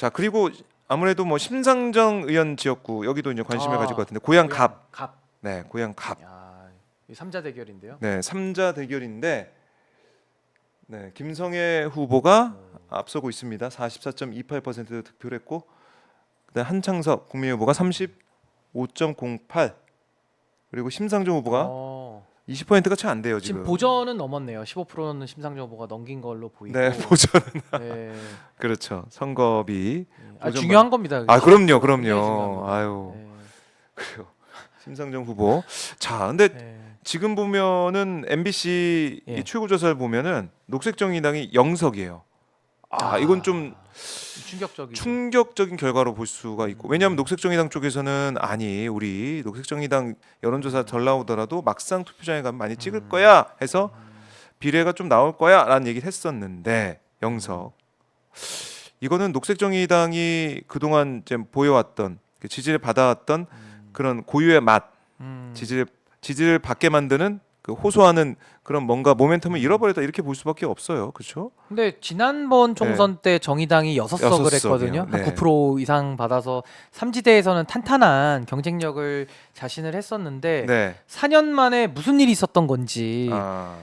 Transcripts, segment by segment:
자 그리고 아무래도 뭐 심상정 의원 지역구 여기도 이제 관심을 가질 것 같은데 고향 갑. 갑. 네, 고향 갑. 야, 이 3자 대결인데요. 네, 3자 대결인데 네, 김성애 후보가 앞서고 있습니다. 44.28% 득표를 했고 그다음 한창섭 국민 후보가 35.08 그리고 심상정 후보가 20%가 채 안 돼요 지금. 지금 보전은 넘었네요. 15%는 심상정 후보가 넘긴 걸로 보이고. 네, 보전은 네. 그렇죠. 선거비. 중요한 겁니다. 아, 그럼요, 굉장히 중요한 그럼요. 겁니다. 아유, 네. 그래요. 심상정 후보. 자, 근데 네. 지금 보면은 MBC 예. 이 출구 조사를 보면은 녹색정의당이 0석이에요. 이건 좀 충격적이죠. 충격적인 결과로 볼 수가 있고 왜냐하면 녹색정의당 쪽에서는 아니 우리 녹색정의당 여론조사 덜 나오더라도 막상 투표장에 가면 많이 찍을 거야 해서 비례가 좀 나올 거야라는 얘기를 했었는데 0석 이거는 녹색정의당이 그동안 이제 보여왔던 지지를 받아왔던 그런 고유의 맛 지지를 받게 만드는 그 호소하는 그런 뭔가 모멘텀을 잃어버렸다 이렇게 볼 수밖에 없어요. 그렇죠? 근데 지난번 총선 때 정의당이 6석을 했거든요. 네. 한 9% 이상 받아서 삼지대에서는 탄탄한 경쟁력을 자신을 했었는데 네. 4년 만에 무슨 일이 있었던 건지 아,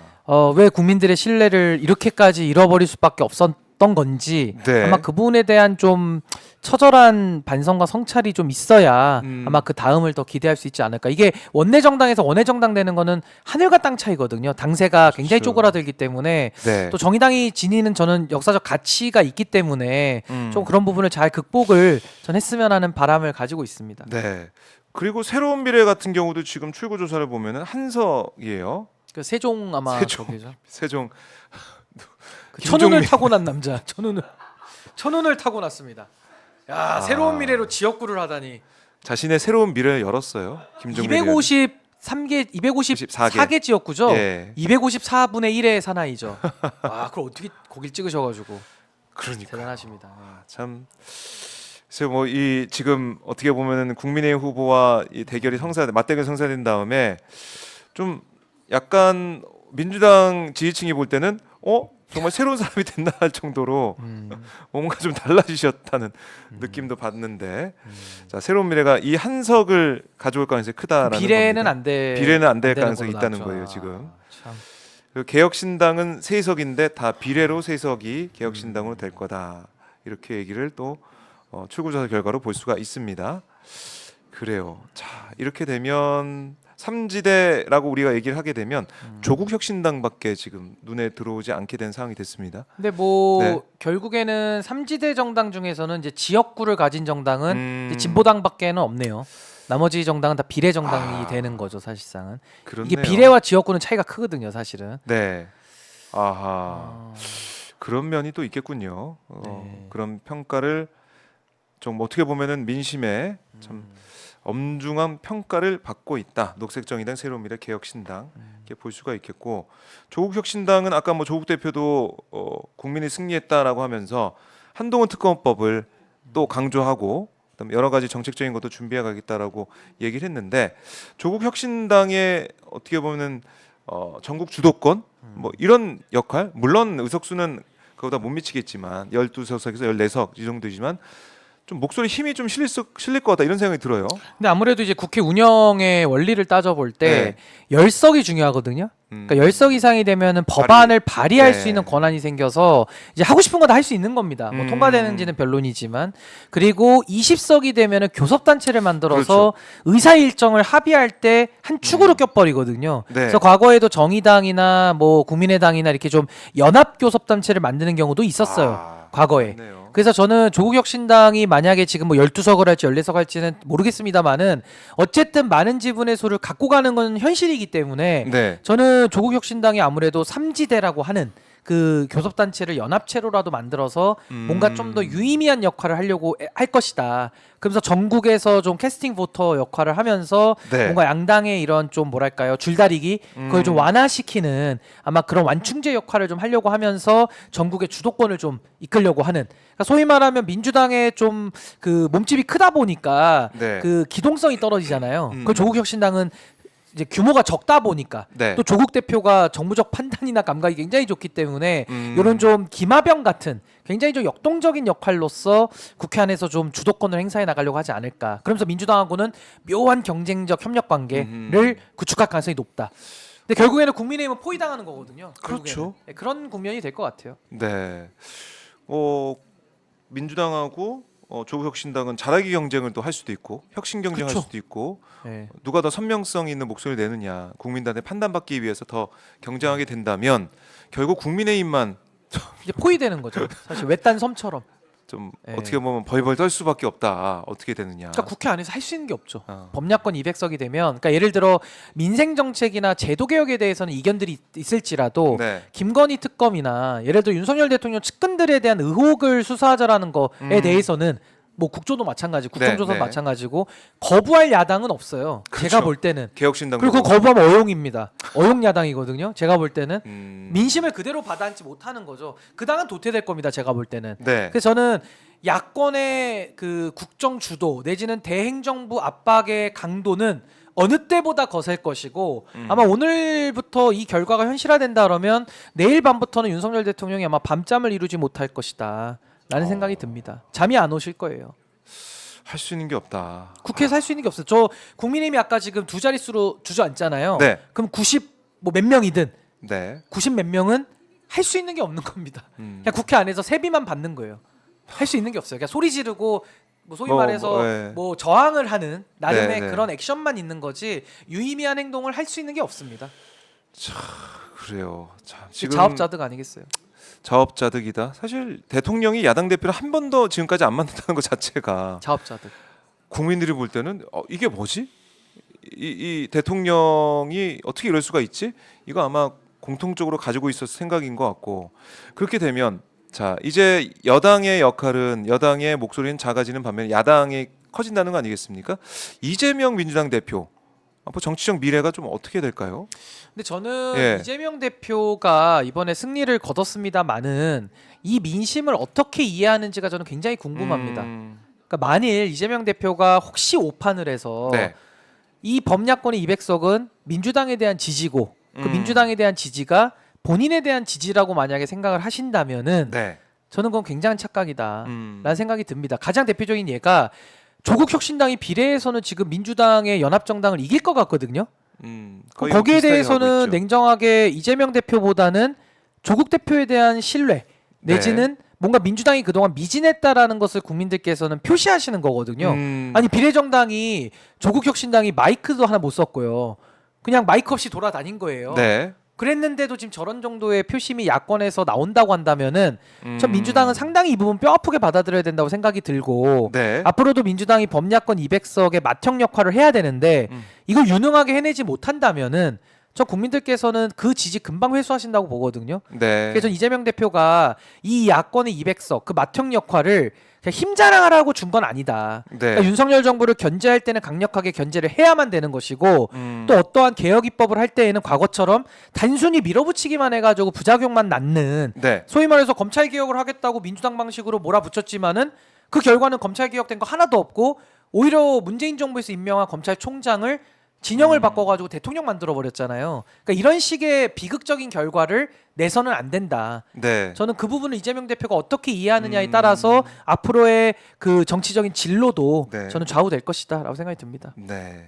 왜 국민들의 신뢰를 이렇게까지 잃어버릴 수밖에 없었던 건지 네. 아마 그 부분에 대한 좀 처절한 반성과 성찰이 좀 있어야 아마 그 다음을 더 기대할 수 있지 않을까. 이게 원내 정당에서 원내 정당 되는 거는 하늘과 땅 차이거든요. 당세가 굉장히 그렇죠. 쪼그라들기 때문에 네. 또 정의당이 지니는 저는 역사적 가치가 있기 때문에 좀 그런 부분을 잘 극복을 전 했으면 하는 바람을 가지고 있습니다. 네. 그리고 새로운 미래 같은 경우도 지금 출구 조사를 보면은 한석이에요. 그 세종 아마 세종. 저기죠. 세종 그 천운을 김종민. 타고난 남자. 천운을 타고났습니다. 야, 새로운 미래로 지역구를 하다니. 자신의 새로운 미래를 열었어요. 김종민 의원. 254개 지역구죠. 예. 254분의 1의 사나이죠. 와, 그걸 어떻게 거길 찍으셔가지고 그러니까 대단하십니다. 참. 그래서 뭐 이 지금 어떻게 보면은 국민의힘 후보와 이 대결이 맞대결 성사된 다음에 좀 약간 민주당 지지층이 볼 때는 정말 새로운 사람이 됐나 할 정도로 뭔가 좀 달라지셨다는 느낌도 받는데 자 새로운 미래가 이 한석을 가져올 가능성이 크다라는 비례는 겁니다. 안 돼. 비례는 안 될 되는 가능성이 걸로 있다는 나왔죠. 거예요 지금. 참. 그리고 개혁신당은 3석인데 다 비례로 3석이 개혁신당으로 될 거다 이렇게 얘기를 또 출구조사 결과로 볼 수가 있습니다. 그래요. 자 이렇게 되면 삼지대라고 우리가 얘기를 하게 되면 조국혁신당밖에 지금 눈에 들어오지 않게 된 상황이 됐습니다. 근데 뭐 네. 결국에는 삼지대 정당 중에서는 이제 지역구를 가진 정당은 이제 진보당밖에는 없네요. 나머지 정당은 다 비례 정당이 되는 거죠 사실상은. 그렇네요. 이게 비례와 지역구는 차이가 크거든요 사실은. 네. 아하. 그런 면이 또 있겠군요. 네. 그런 평가를 좀 어떻게 보면은 민심에 참 엄중한 평가를 받고 있다. 녹색정의당, 새로운미래, 개혁신당 이렇게 볼 수가 있겠고 조국혁신당은 아까 뭐 조국 대표도 국민이 승리했다라고 하면서 한동훈 특검법을 또 강조하고 그다음에 여러 가지 정책적인 것도 준비해 가겠다라고 얘기를 했는데 조국혁신당의 어떻게 보면은 전국 주도권 뭐 이런 역할 물론 의석수는 그보다 못 미치겠지만 12석에서 14석 이 정도지만 좀 목소리 힘이 좀 실릴 것 같다 이런 생각이 들어요. 근데 아무래도 이제 국회 운영의 원리를 따져볼 때 네. 10석이 중요하거든요. 그러니까 10석 이상이 되면은 법안을 발의할 네. 수 있는 권한이 생겨서 이제 하고 싶은 거 다 할 수 있는 겁니다. 뭐 통과되는지는 변론이지만 그리고 20석이 되면은 교섭단체를 만들어서 의사 일정을 합의할 때 한 축으로 껴버리거든요. 네. 그래서 과거에도 정의당이나 뭐 국민의당이나 이렇게 좀 연합 교섭단체를 만드는 경우도 있었어요. 과거에. 맞네요. 그래서 저는 조국혁신당이 만약에 지금 뭐 12석을 할지 14석 할지는 모르겠습니다만은 어쨌든 많은 지분의 소를 갖고 가는 건 현실이기 때문에 네. 저는 조국혁신당이 아무래도 삼지대라고 하는 그 교섭단체를 연합체로라도 만들어서 뭔가 좀 더 유의미한 역할을 하려고 할 것이다. 그러면서 전국에서 좀 캐스팅 보터 역할을 하면서 네. 뭔가 양당의 이런 좀 뭐랄까요 줄다리기 그걸 좀 완화시키는 아마 그런 완충제 역할을 좀 하려고 하면서 전국의 주도권을 좀 이끌려고 하는 그러니까 소위 말하면 민주당의 좀 그 몸집이 크다 보니까 네. 그 기동성이 떨어지잖아요. 그 조국혁신당은 이제 규모가 적다 보니까 네. 또 조국 대표가 정무적 판단이나 감각이 굉장히 좋기 때문에 이런 좀 기마병 같은 굉장히 좀 역동적인 역할로서 국회 안에서 좀 주도권을 행사해 나가려고 하지 않을까. 그러면서 민주당하고는 묘한 경쟁적 협력 관계를 구축할 가능성이 높다. 근데 결국에는 국민의힘은 포위당하는 거거든요. 그렇죠. 결국에는. 네, 그런 국면이 될 것 같아요. 네. 민주당하고 조국혁신당은 잘하기 경쟁을 또 할 수도 있고 혁신 경쟁할 그쵸. 수도 있고 네. 누가 더 선명성 있는 목소리를 내느냐 국민단의 판단받기 위해서 더 경쟁하게 된다면 결국 국민의힘만 이제 포위되는 거죠. 사실 외딴 섬처럼. 좀 네. 어떻게 보면 벌벌 떨 수밖에 없다. 어떻게 되느냐. 그러니까 국회 안에서 할 수 있는 게 없죠. 범야권 범야권 200석이 되면, 그러니까 예를 들어 민생 정책이나 제도 개혁에 대해서는 이견들이 있을지라도 네. 김건희 특검이나 예를 들어 윤석열 대통령 측근들에 대한 의혹을 수사하자라는 거에 대해서는 뭐 국조도 마찬가지, 국정조사도 네. 마찬가지고 거부할 야당은 없어요. 그렇죠. 제가 볼 때는. 개혁신당 그리고 거부하면 어용입니다. 어용 야당이거든요. 제가 볼 때는 민심을 그대로 받아안지 못하는 거죠. 그 당은 도태될 겁니다. 제가 볼 때는. 네. 그래서 저는 야권의 그 국정 주도 내지는 대행정부 압박의 강도는 어느 때보다 거셀 것이고 아마 오늘부터 이 결과가 현실화된다 그러면 내일 밤부터는 윤석열 대통령이 아마 밤잠을 이루지 못할 것이다 라는 생각이 듭니다. 잠이 안 오실 거예요. 할 수 있는 게 없다. 국회에서 할 수 있는 게 없어요. 저 국민의힘이 아까 지금 두 자릿수로 주저앉잖아요. 네. 그럼 90 뭐 몇 명이든 네. 90 몇 명은 할 수 있는 게 없는 겁니다. 그냥 국회 안에서 세비만 받는 거예요. 할 수 있는 게 없어요. 그냥 소리 지르고 뭐 소위 말해서 네. 뭐 저항을 하는 나름의 네. 그런 액션만 있는 거지 유의미한 행동을 할 수 있는 게 없습니다. 그래요. 참, 지금 자업자득 아니겠어요? 자업자득이다. 사실 대통령이 야당 대표를 한 번도 지금까지 안 만났다는 것 자체가 자업자득. 국민들이 볼 때는 이게 뭐지? 이 대통령이 어떻게 이럴 수가 있지? 이거 아마 공통적으로 가지고 있었을 생각인 것 같고 그렇게 되면 자 이제 여당의 역할은 여당의 목소리는 작아지는 반면에 야당이 커진다는 거 아니겠습니까? 이재명 민주당 대표 앞으로 정치적 미래가 좀 어떻게 될까요? 근데 저는 예. 이재명 대표가 이번에 승리를 거뒀습니다만은 이 민심을 어떻게 이해하는지가 저는 굉장히 궁금합니다. 그러니까 만일 이재명 대표가 혹시 오판을 해서 네. 이 범야권의 200석은 민주당에 대한 지지고 그 민주당에 대한 지지가 본인에 대한 지지라고 만약에 생각을 하신다면은 네. 저는 그건 굉장한 착각이다라는 생각이 듭니다. 가장 대표적인 예가 조국 혁신당이 비례에서는 지금 민주당의 연합정당을 이길 것 같거든요. 거의 거기에 비슷하게 가고 대해서는 있죠. 냉정하게 이재명 대표보다는 조국 대표에 대한 신뢰 내지는 뭔가 민주당이 그동안 미진했다라는 것을 국민들께서는 표시하시는 거거든요. 아니 비례정당이 조국 혁신당이 마이크도 하나 못 썼고요. 그냥 마이크 없이 돌아다닌 거예요. 네. 그랬는데도 지금 저런 정도의 표심이 야권에서 나온다고 한다면은 전 민주당은 상당히 이 부분 뼈 아프게 받아들여야 된다고 생각이 들고 네. 앞으로도 민주당이 범야권 200석의 맏형 역할을 해야 되는데 이걸 유능하게 해내지 못한다면은 저 국민들께서는 그 지지 금방 회수하신다고 보거든요. 네. 그래서 이재명 대표가 이 야권의 200석 그 맏형 역할을 그냥 힘자랑하라고 준 건 아니다. 네. 그러니까 윤석열 정부를 견제할 때는 강력하게 견제를 해야만 되는 것이고 또 어떠한 개혁 입법을 할 때에는 과거처럼 단순히 밀어붙이기만 해가지고 부작용만 낳는 네. 소위 말해서 검찰 개혁을 하겠다고 민주당 방식으로 몰아붙였지만은 그 결과는 검찰 개혁된 거 하나도 없고 오히려 문재인 정부에서 임명한 검찰총장을 진영을 바꿔가지고 대통령 만들어 버렸잖아요. 그러니까 이런 식의 비극적인 결과를 내서는 안 된다. 네. 저는 그 부분을 이재명 대표가 어떻게 이해하느냐에 따라서 앞으로의 그 정치적인 진로도 네. 저는 좌우될 것이다라고 생각이 듭니다. 네.